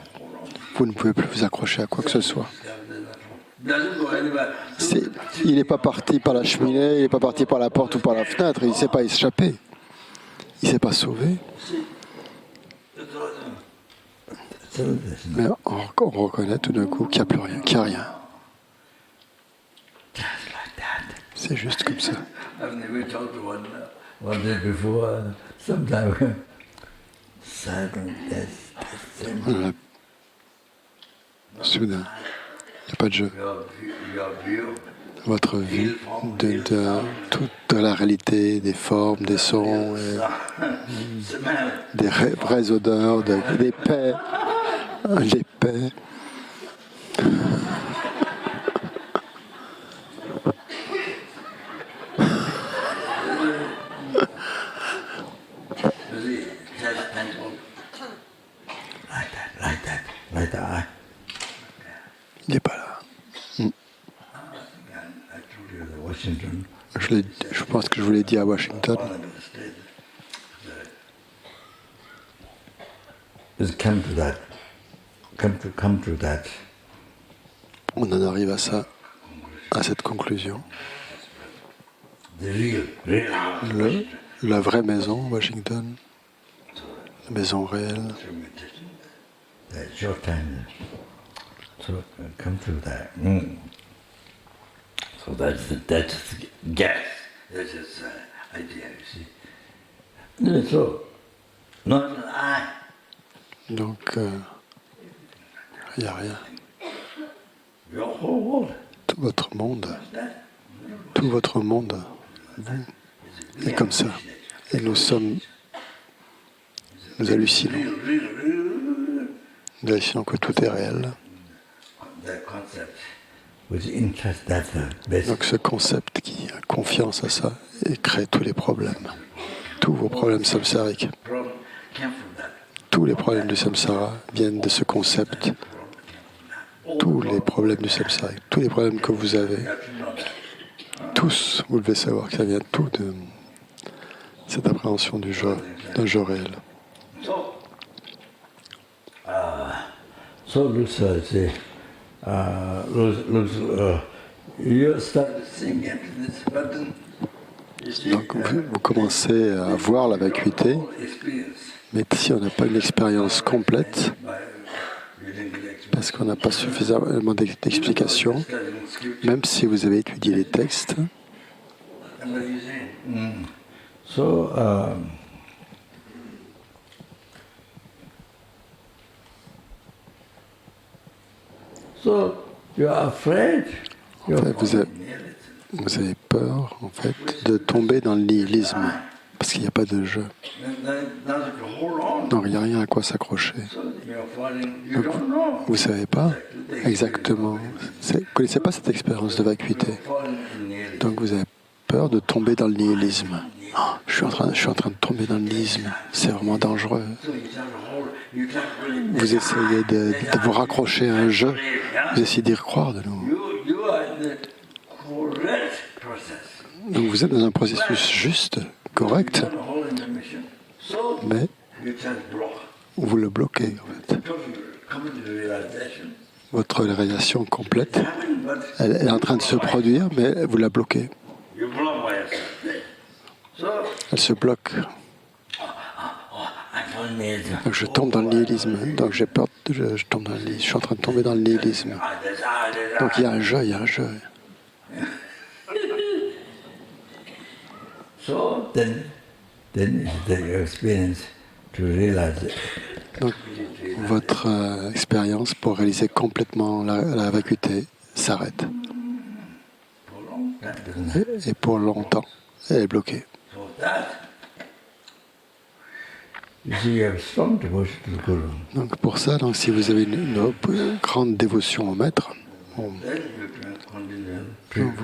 Vous ne pouvez plus vous accrocher à quoi que ce soit. Doesn't go anywhere. Il n'est pas parti par la cheminée, il n'est pas parti par la porte ou par la fenêtre, il ne s'est pas échappé, il ne s'est pas sauvé. Mais on reconnaît tout d'un coup qu'il n'y a plus rien, qu'il n'y a rien. Just like that. C'est juste comme ça. I've never talked to one day before. Sometime silent as Voilà. Soudain, il n'y a pas de jeu. your view. Votre vue de toute la réalité, des formes, des sons, Smell. des vraies odeurs, des paix, les paix. You see, just thankful. Like that. Il n'est pas là. I told you that Washington, Je pense que je vous l'ai dit à Washington. one of the states, is come to that. Come to that. On en arrive à ça, à cette conclusion. The real house. La vraie maison, Washington, la maison réelle. That short time. So come to that. So that's the guess. That's his idea. You see. No, so not an I. Donc, il n'y a rien. Your whole world. Tout votre monde, That. tout votre monde est comme ça. Et nous hallucinons. Nous hallucinons que tout est réel. That concept which interests that basic. Donc ce concept qui a confiance à ça et crée tous les problèmes. Tous vos problèmes samsariques. Problem came from that. Tous les problèmes du samsara viennent de ce concept. Tous les problèmes du samsara, tous les problèmes que vous avez, tous, vous devez savoir que ça vient tout de cette appréhension du jeu, d'un jeu réel. So looks say, you start seeing emptiness, but then you see Donc vous commencez à voir la vacuité, experience mais si on n'a pas une expérience complète, by reading the experience. parce qu'on n'a pas suffisamment d'explications, Studying scripture. même si vous avez étudié les textes, And what you say? So so you are afraid. en fait, vous avez peur en fait, de tomber dans le nihilisme, parce qu'il n'y a pas de jeu. Now that you hold on, Donc il n'y a rien à quoi s'accrocher. so you're falling. You don't know. Vous ne savez pas exactement. Vous ne connaissez pas cette expérience de vacuité. Falling in nearly. Donc vous avez peur de tomber dans le nihilisme. Oh, je suis en train de tomber dans le nihilisme. C'est vraiment dangereux. So you try to hold. You try to really. Vous essayez de vous raccrocher à un jeu. Vous essayez d'y croire de nouveau. You are in the correct process. Donc vous êtes dans un processus juste, correct, You're not holding the mission. So mais you try to block. vous le bloquez en fait. Totally coming to the realization. Votre réalisation complète, Happening, but elle est en train de se produire, mais vous la bloquez. you block by yourself. So Elle se bloque. I found me. Donc je tombe dans le nihilisme. Donc j'ai peur, je tombe dans le nihilisme. Je suis en train de tomber dans le nihilisme. Donc il y a un jeu, il y a un jeu. So then the experience to realize it. Donc votre expérience pour réaliser complètement la vacuité s'arrête. For long time, doesn't it? Et pour longtemps, elle est bloquée. So that, you see, you have strong devotion to the Guru. Donc pour ça, donc, si vous avez une grande dévotion au maître, bon, Then you can continue. donc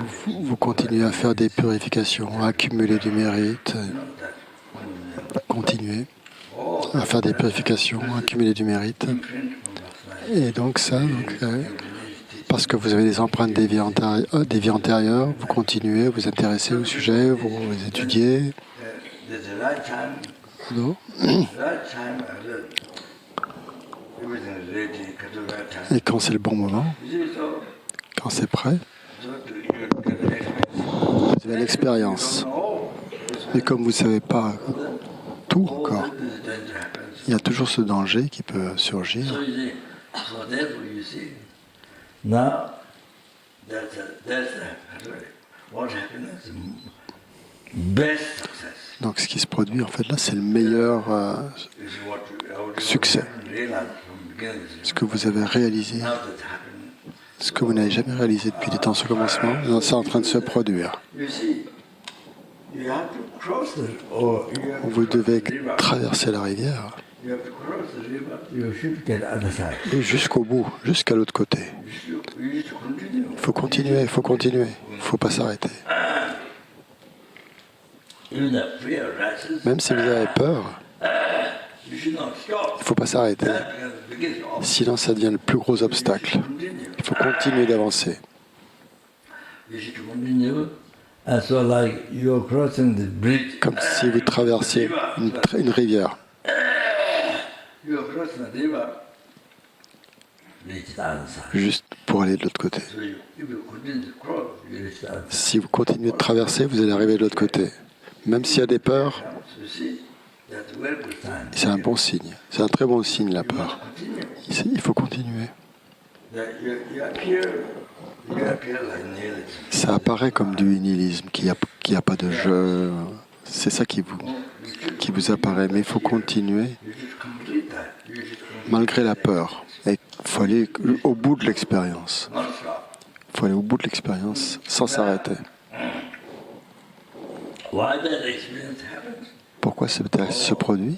vous continuez à faire des purifications, à accumuler du mérite, continuez à faire des purifications, à accumuler du mérite. Et donc ça, parce que vous avez des empreintes des vies antérieures, vous continuez, vous intéressez au sujet, vous étudiez. There's a right time. Non. Right time. Everything is ready. At the right time. Et quand c'est le bon moment, You see, so quand c'est prêt, you get the experience. vous avez l'expérience. Oh, Mais comme vous ne savez pas tout encore, this danger happens. il y a toujours ce danger qui peut surgir. So you see, so therefore you see, now that's what happiness, best success. Donc ce qui se produit en fait là, c'est le meilleur Is what you succès. haven't realized from the beginning. Ce que vous avez réalisé, Now that happened. ce que vous n'avez jamais réalisé depuis les temps au commencement, c'est en train de se produire. You see, you have to cross the or you have Vous to devez cross the river. traverser la rivière You have to cross the river. You should get other side. et jusqu'au bout, jusqu'à l'autre côté. You should continue. Il faut continuer, il faut continuer, il ne faut pas s'arrêter. Even the fear rises. Même si vous avez peur, You should not stop. il ne faut pas s'arrêter. That becomes the biggest obstacle. Sinon, ça devient le plus gros obstacle. Continue. Il faut continuer d'avancer. You should continue. And so like you're crossing the bridge. Comme si vous traversiez une rivière. You're crossing the river. Reach the other side. Juste pour aller de l'autre côté. So if you continue to cross, you reach the other side. Si vous continuez de traverser, vous allez arriver de l'autre côté. Même s'il y a des peurs, So you see, that's a very good sign. c'est un bon signe. C'est un très bon signe, la peur. Continue. Il faut continuer. That you appear like nihilism. Ça apparaît comme du nihilisme, qu'il n'y a pas de jeu. C'est ça qui vous apparaît. Mais il faut continuer You should complete that. You should complete malgré la peur. Et il faut aller au bout de l'expérience. not stop. Il faut aller au bout de l'expérience sans s'arrêter. Why that experience happens? Pourquoi ce se produit?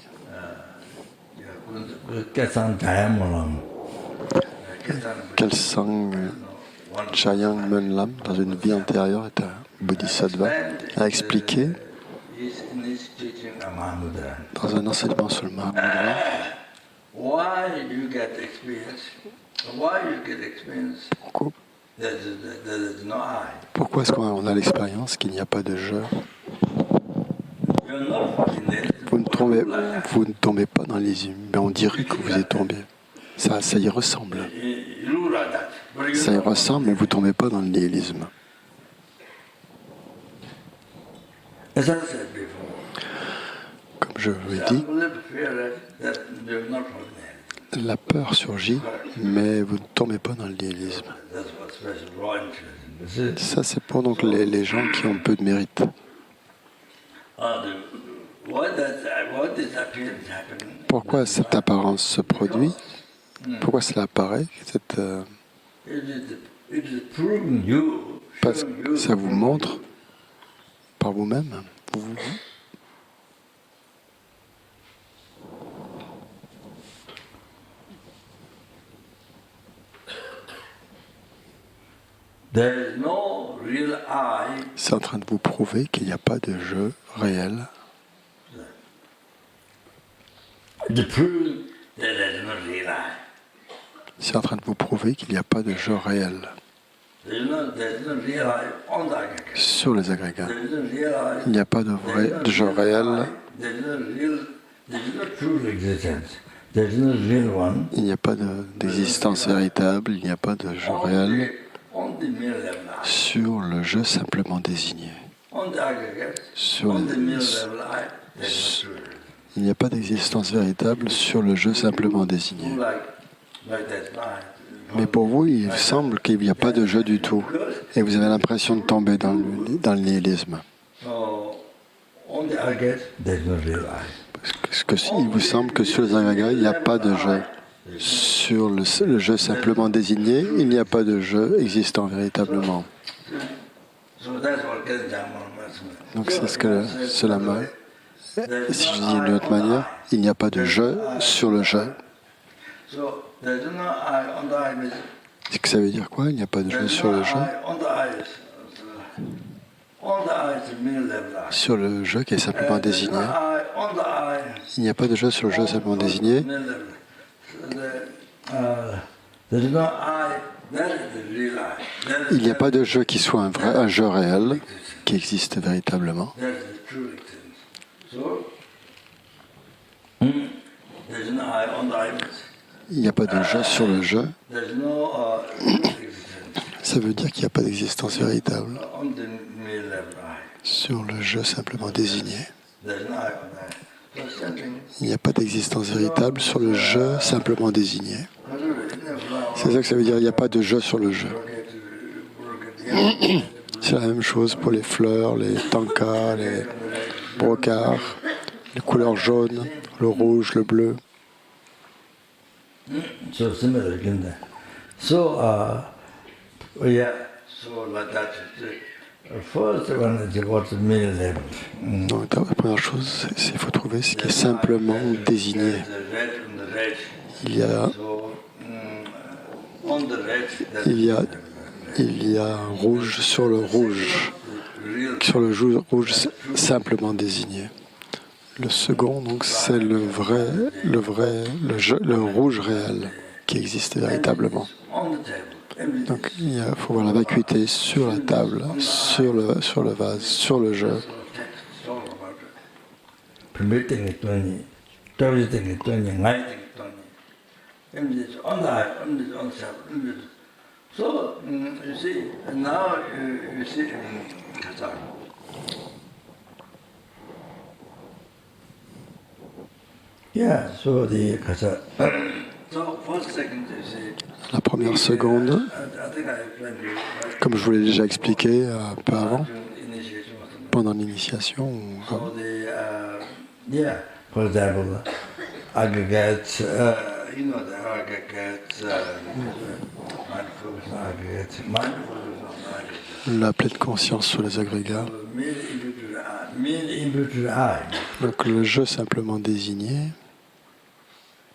Kelsang Chayang Menlam, dans une vie antérieure, est un bodhisattva, a expliqué dans un enseignement sur le Mahamudra Why you get experience? Why you get experience? There's no I. pourquoi est-ce qu'on a l'expérience qu'il n'y a pas de jeu. You're not falling there. Vous ne tombez pas dans les humes, mais on dirait que vous y tombez. Ça y ressemble. You look like that. But you Ça y ressemble, mais vous ne tombez pas dans le nihilisme. as I said before, Comme je vous l'ai dit, some little fear that you're not falling there. la peur surgit, mais vous ne tombez pas dans le nihilisme. That's what's special raw interest. Ça, c'est pour donc les gens qui ont peu de mérite. Why this appearance happen? Pourquoi cette apparence se produit? Pourquoi cela apparaît? It is proving you, Parce showing que you ça vous montre par vous-même. there is no real I. C'est en train de vous prouver qu'il n'y a pas de jeu réel. The proving that there is no real I. C'est en train de vous prouver qu'il n'y a pas de jeu réel There is no real I on the agrégate. sur les agrégats. There is no real I. Il n'y a pas de jeu réel. There is no true existence. There is no real one. Il n'y a pas d'existence véritable. Il n'y a pas de jeu réel On the mere level I. sur le jeu simplement désigné. On the aggregate. Sur On the mere les- level I. There is no true. Il n'y a pas d'existence véritable sur le jeu simplement désigné. Like that mind. Mais pour vous, il semble qu'il n'y a pas de jeu du tout. Et vous avez l'impression de tomber dans le nihilisme. So, on the aggregate, there is no real I. Parce que il vous semble que sur les agrégats, il n'y a pas de jeu. Sur le jeu simplement désigné, il n'y a pas de jeu existant véritablement. So that's what gets down on my Donc c'est ce que cela m'a. Si je dis d'une autre manière, il n'y a pas de je sur le je. So there's no I on the eye means C'est que ça veut dire quoi? Il n'y a pas de je there's sur no le je. I on the eyes. On the eyes is mean level eye. Sur le je qui est simplement There's no désigné. I on the eye. Il n'y a pas de je sur le je simplement désigné. Mean level. So there's no I. That is the real I. That is Il n'y a pas de je qui soit un je réel, qui existe véritablement. that is the true existence. So there's no I on the eye means Il n'y a pas de je sur le je. there's no true existence Ça veut dire qu'il n'y a pas d'existence véritable on the mean level eye. sur le je simplement désigné. There's no I on the eye. So something. Il n'y a pas d'existence véritable sur le je simplement désigné. C'est ça que ça veut dire, il n'y a pas de je sur le je. C'est la même chose pour les fleurs, les tankas, les brocards, les couleurs jaunes, le rouge, le bleu. So similar again there. So yeah, so like that. First one is what's the middle level. Donc la première chose, c'est qu'il faut trouver ce qui est simplement désigné. The red on the red. Il y a, So on the red, that's il y a un rouge sur le rouge, real. sur le rouge simplement désigné. Le second, donc, c'est le rouge réel qui existe véritablement. On the table. Everything. Donc il faut voir la vacuité sur la table, sur le vase, sur le jeu. It's all about it. Permitting it to any, everything it to any, lighting it to any. Everything is on the eye, on the self. So you see, and now you see in Qatar. Yeah, so the Qatar. So first, second, you see. La première seconde, I think I explained to you. Right? comme je vous l'ai déjà expliqué un peu avant, Initiation or something. pendant l'initiation, So yeah, for example, aggregates, you know the aggregates, mindfulness aggregates, la pleine conscience sur les agrégats. mean imputed eye, Donc le jeu simplement désigné,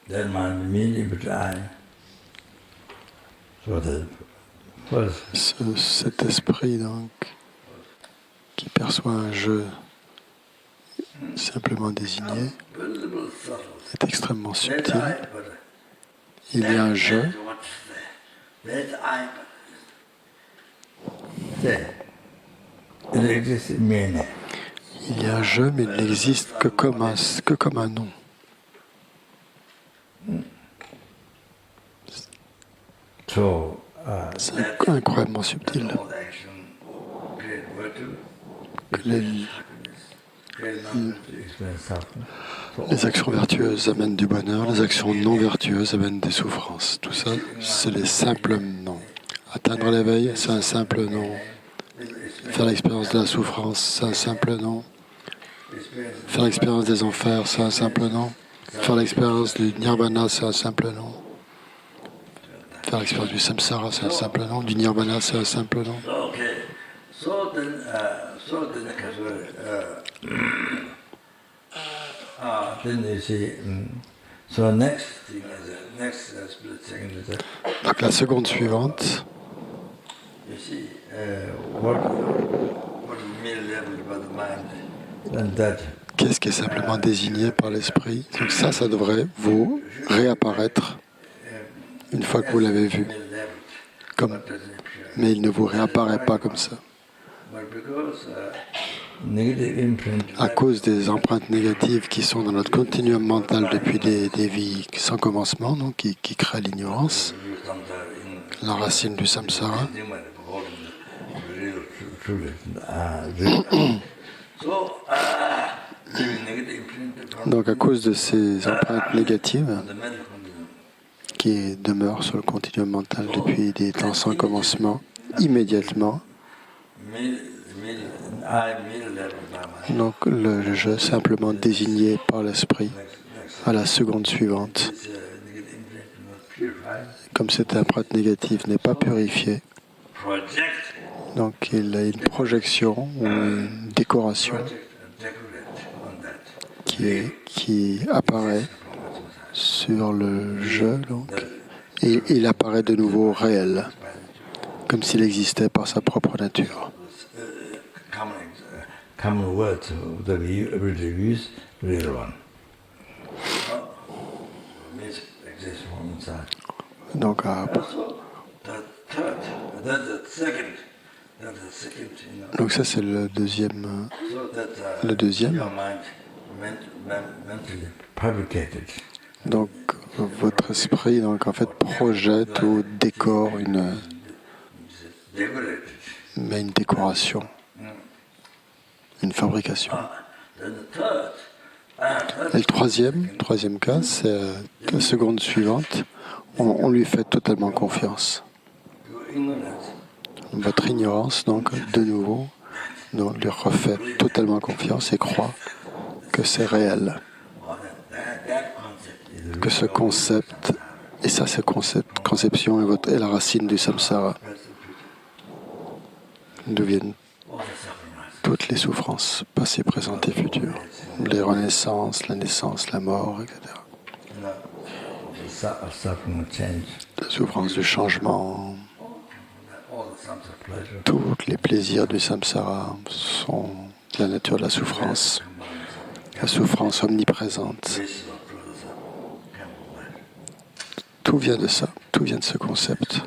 then mind mean imputed eye. So the first, cet esprit donc qui perçoit un jeu simplement désigné visible subtle. est extrêmement That subtil. eye, but Il y a un jeu, that's what's there. That eye, but there. It exists in meaning. il y a un jeu, mais il n'existe que comme un nom. So, C'est incroyablement subtil. all action, create virtue, Que create non-virtue, experience suffering. So les actions vertueuses amènent du bonheur, les actions non vertueuses amènent des souffrances. Tout ça, c'est les simples noms. Atteindre l'éveil, c'est un simple nom. Faire l'expérience de la souffrance, c'est un simple nom. Faire l'expérience des enfers, c'est un simple nom. Faire l'expérience du nirvana, c'est un simple nom. Faire l'expérience du samsara, c'est un simple nom. Du nirvana, c'est un simple nom. okay. So then, then you see. So next thing is next split second is Donc la seconde suivante, you see what middle level about the mind, and that qu'est-ce qui est simplement désigné par l'esprit? Donc ça devrait vous réapparaître une fois que vous l'avez vu. middle level, Comme, doesn't appear. mais il ne vous réapparaît pas comme ça. But because negative imprint, À cause des empreintes négatives qui sont dans notre continuum mental depuis des vies sans commencement, donc qui créent l'ignorance, la racine du samsara. Donc à cause de ces empreintes négatives qui demeurent sur le continuum mental depuis des temps sans commencement, immédiatement, donc le jeu simplement désigné par l'esprit à la seconde suivante, comme cette empreinte négative n'est pas purifiée, Donc il a une projection ou une décoration qui apparaît sur le jeu, donc, et il apparaît de nouveau réel, comme s'il existait par sa propre nature. Common words that we everyday use, real one. Means exists from inside. Donc That's the second, donc ça c'est le deuxième. So that's Le deuxième. your mind mentally fabricated. Donc votre esprit donc en fait projette ou décore une décoration, une fabrication. Then the third, Et le troisième cas, c'est la seconde suivante. On lui fait totalement confiance. your ignorance, Votre ignorance, donc, de nouveau, donc, lui refait totalement confiance et croit que c'est réel, or that concept is que ce concept, et ça, cette conception est la racine du samsara, d'où viennent all the suffering. toutes les souffrances, passées, présentes et futures, les renaissances, la naissance, la mort, etc. The suffering change, La souffrance du changement, all the sums of pleasure. tous les plaisirs du samsara sont de la nature de la souffrance omniprésente. Traces of pleasure, camouflage. Tout vient de ça, tout vient de ce concept.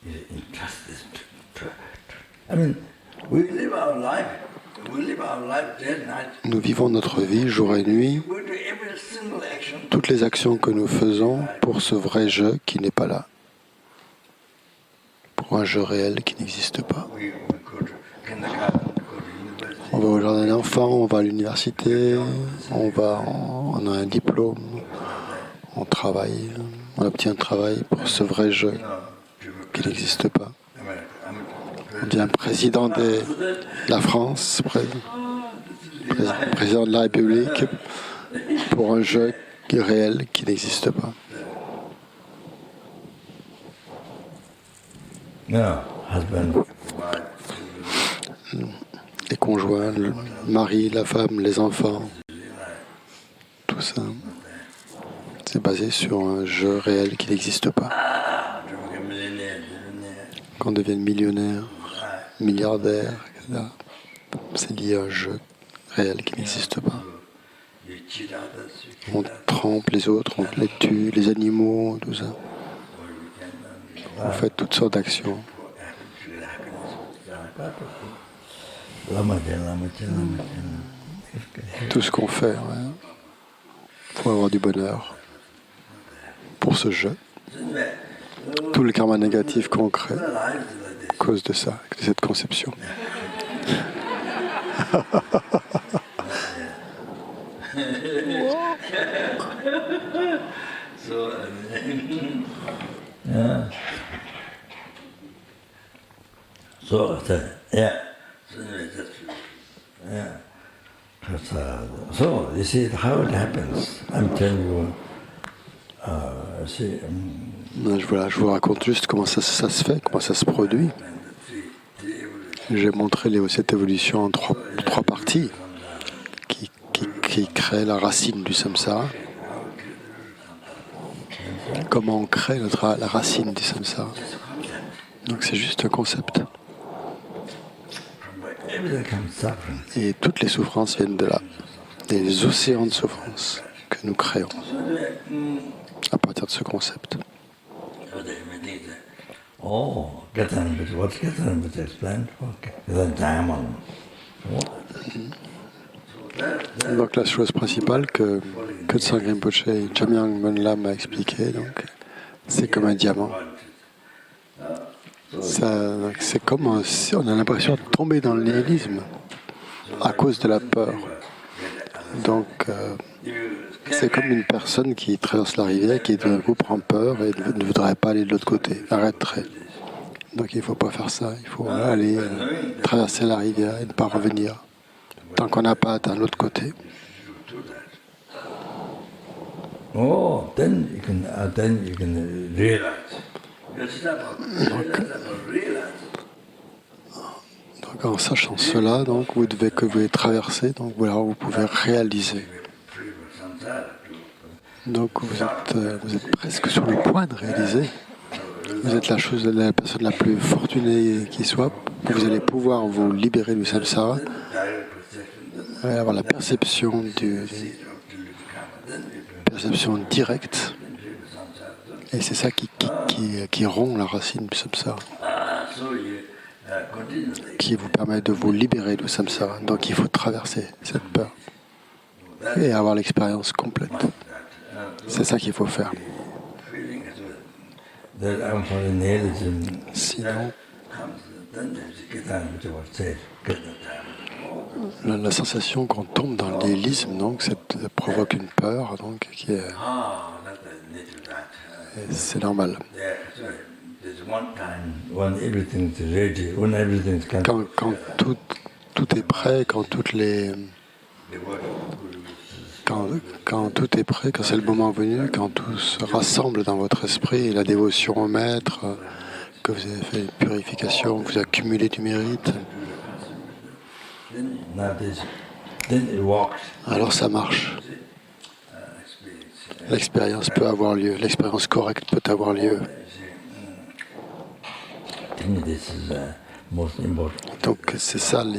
You entrust this to. I mean, we live our life day and night. Nous vivons notre vie jour et nuit, We do every single action. toutes les actions que nous faisons pour ce vrai jeu qui n'est pas là, pour un jeu réel qui n'existe pas. We go to kindergarten, go to university. On va au jardin d'enfants, on va à l'université, on a un diplôme, on travaille, on obtient un travail pour ce vrai jeu qui n'existe pas. On devient président de la France, président de la République, pour un jeu réel qui n'existe pas. No, husband, Les conjoints, le mari, la femme, les enfants, tout ça, c'est basé sur un jeu réel qui n'existe pas. to become millionaire. Qu'on devienne millionnaire, milliardaire, etc. C'est lié à un jeu réel qui n'existe pas. You cheat others, you kill On others, trompe les autres, on les tue, les animaux, tout ça. or you can On fait toutes sortes d'actions. Lama. Tout ce qu'on fait, ouais, pour avoir du bonheur, pour ce jeu. Tout le karma négatif qu'on crée à cause de ça, de cette conception. So, yeah. So, yeah. So, anyway, that's yeah. So, you see how it happens. I'm telling you. See, Je vous raconte juste comment ça se fait, comment ça se produit. J'ai montré cette évolution en trois parties qui créent la racine du samsara. Comment on crée la racine du samsara. Donc c'est juste un concept. Et toutes les souffrances viennent de là. Des océans de souffrance que nous créons à partir de ce concept. Oh, what's Gatanambit explained? Okay. The diamond. Donc la chose principale que Tsang Rinpoche et Jamyang Monlam a expliqué, donc c'est comme un diamant. C'est comme si on a l'impression de tomber dans le nihilisme à cause de la peur. Donc c'est comme une personne qui traverse la rivière, qui d'un coup prend peur et ne voudrait pas aller de l'autre côté, arrêterait. Donc il ne faut pas faire ça, il faut aller traverser la rivière et ne pas revenir tant qu'on n'a pas atteint l'autre côté. Oh, then you can realize. Donc en sachant cela, donc vous devez que vous traverser, donc voilà, vous pouvez réaliser. Donc vous êtes presque sur le point de réaliser. Vous êtes la personne la plus fortunée qui soit. Vous allez pouvoir vous libérer du samsara et avoir la perception perception directe. Et c'est ça qui rompt la racine du samsara, qui vous permet de vous libérer du samsara. Donc il faut traverser cette peur et avoir l'expérience complète. C'est ça qu'il faut faire. Sinon, la sensation qu'on tombe dans le nihilisme, donc, ça provoque une peur, donc, qui est, c'est normal. Quand tout est prêt, quand tout est prêt, quand c'est le moment venu, quand tout se rassemble dans votre esprit, la dévotion au maître, que vous avez fait une purification, que vous accumulez du mérite, alors ça marche. L'expérience peut avoir lieu, l'expérience correcte peut avoir lieu. Donc c'est ça la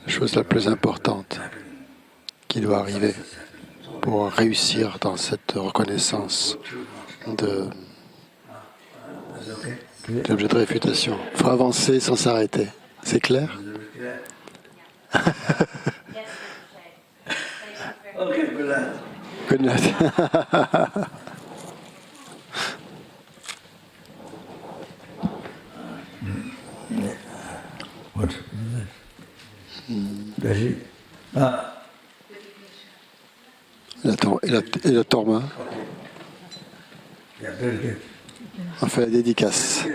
chose la plus importante qui doit arriver pour réussir dans cette reconnaissance de l'objet de réfutation. Il faut avancer sans s'arrêter. C'est clair? Good night. What? Et le torma. On fait la dédicace.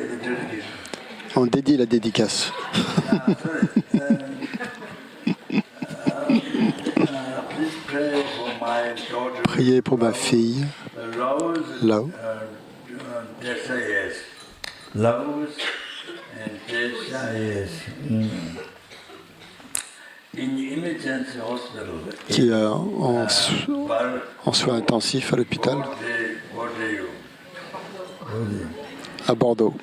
On dédie la dédicace. Priez pour ma fille, Lao. Qui est en soins intensifs à l'hôpital à Bordeaux.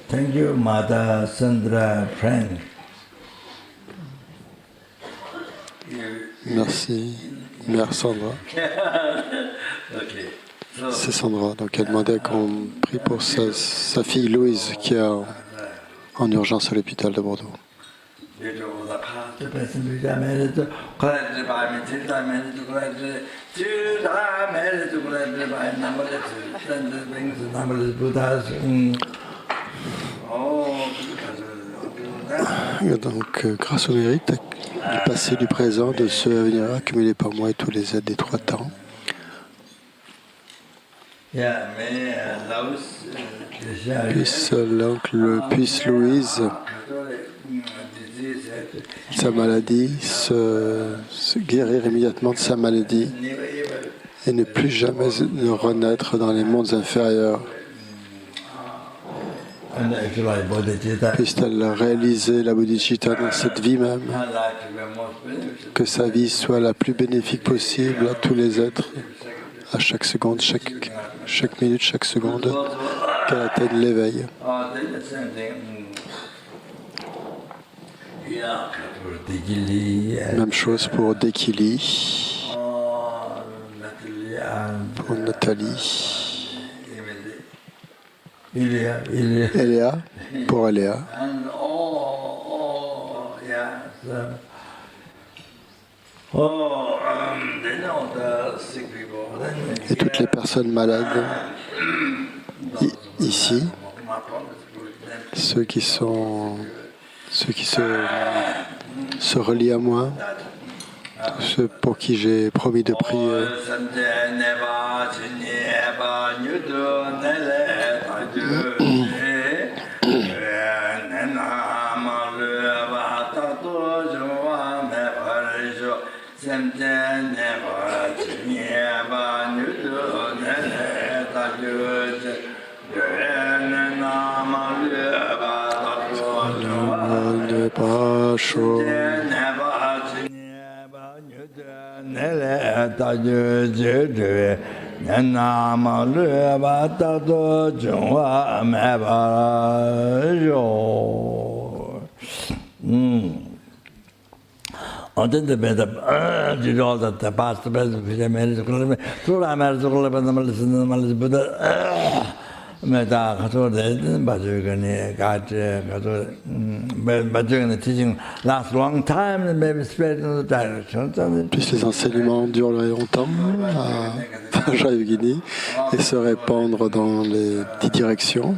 Thank you, Mata Sandra Frank. Merci, Mère Sandra. C'est Sandra, donc elle demandait qu'on prie pour sa fille Louise qui est en urgence à l'hôpital de Bordeaux. Et donc, grâce au mérite du passé, du présent, de ceux à venir, accumulés par moi et tous les aides des trois temps, puisse Louise, sa maladie, se guérir immédiatement de sa maladie et ne plus jamais ne renaître dans les mondes inférieurs. Puisse-t-elle réaliser la bodhicitta dans cette vie même, que sa vie soit la plus bénéfique possible à tous les êtres, à chaque seconde, chaque minute, chaque seconde, qu'elle atteigne l'éveil. Même chose pour Dekili, pour Nathalie, Eléa, pour Eléa. Et toutes les personnes malades ici, ceux qui se relient à moi, tous ceux pour qui j'ai promis de prier. Ne pas chaud. teaching lasts a long time and maybe spread in the direction. Puissent les enseignements durer longtemps à Vajrayogini et se répandre dans les 10 directions.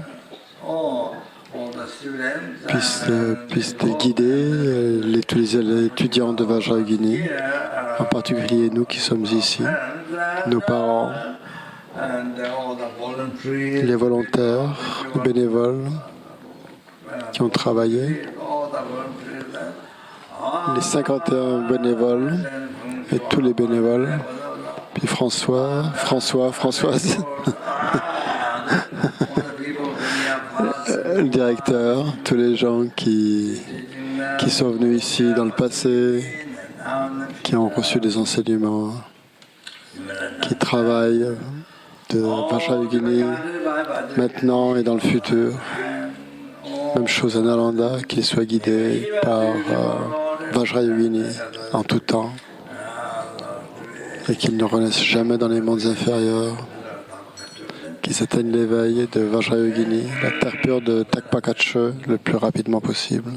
Puissent guider tous les étudiants de Vajrayogini, en particulier nous qui sommes ici, nos parents, les volontaires, les bénévoles qui ont travaillé, les 51 bénévoles et tous les bénévoles, puis Françoise, le directeur, tous les gens qui sont venus ici dans le passé, qui ont reçu des enseignements, qui travaillent de Vajrayogini maintenant et dans le futur. Même chose à Nalanda, qu'ils soient guidés par Vajrayogini en tout temps et qu'ils ne renaissent jamais dans les mondes inférieurs, qu'ils atteignent l'éveil de Vajrayogini, la terre pure de Takpakache, le plus rapidement possible.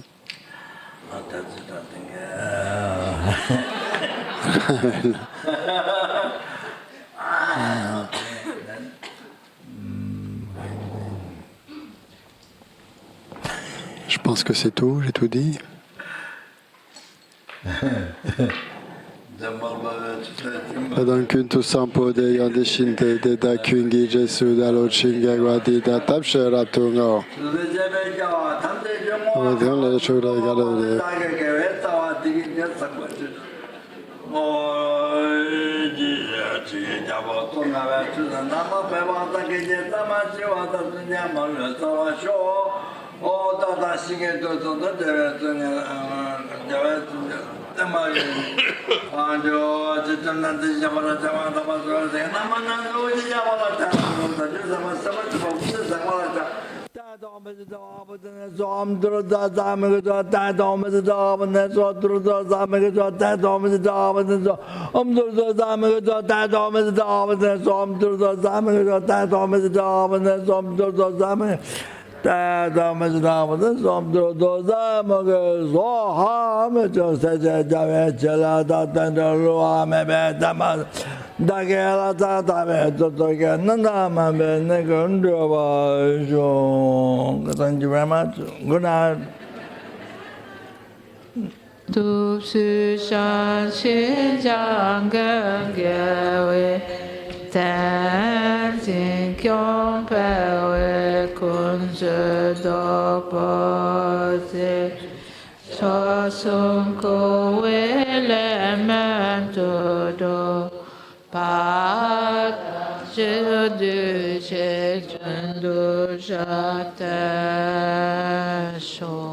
Je pense que c'est tout, j'ai tout dit. Padang kuntu sampo de yandeshinte de da kungi jesu da lo chinga gwadi da tapshera tungo. Odon le chura galo de. Thank you very much. Good night. Tu su shan xin jiang gen ge wei tan jin kyong pe wei kun zhe do po zi cho sun ko wei le men tu do pa zhi du che chun du sha te shou